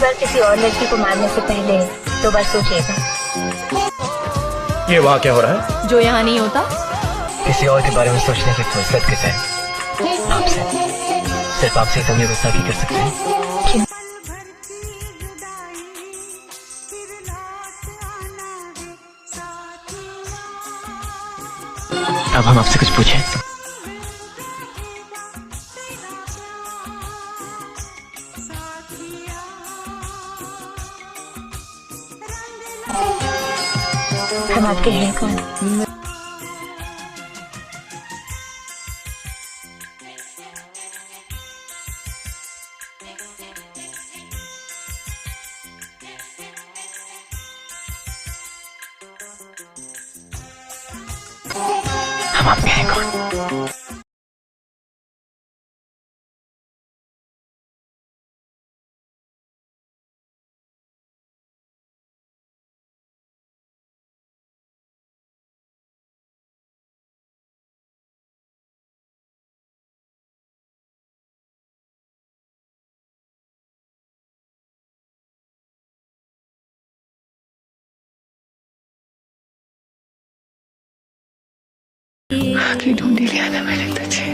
बार किसी और लड़की को मारने से पहले 2 बार सोचिएगा। ये वहाँ क्या हो रहा है जो यहाँ नहीं होता? किसी और के बारे में सोचने की फुर्सत किसे है? आपसे। सिर्फ आपसे ही तो ये गुस्सा की कर सकते हैं। क्यों? अब हम आपसे कुछ पूछें? हम आपके हैं कौन? हम आपके हैं कौन? आखिरी ढूंढ ही लिया था मैंने तुझे।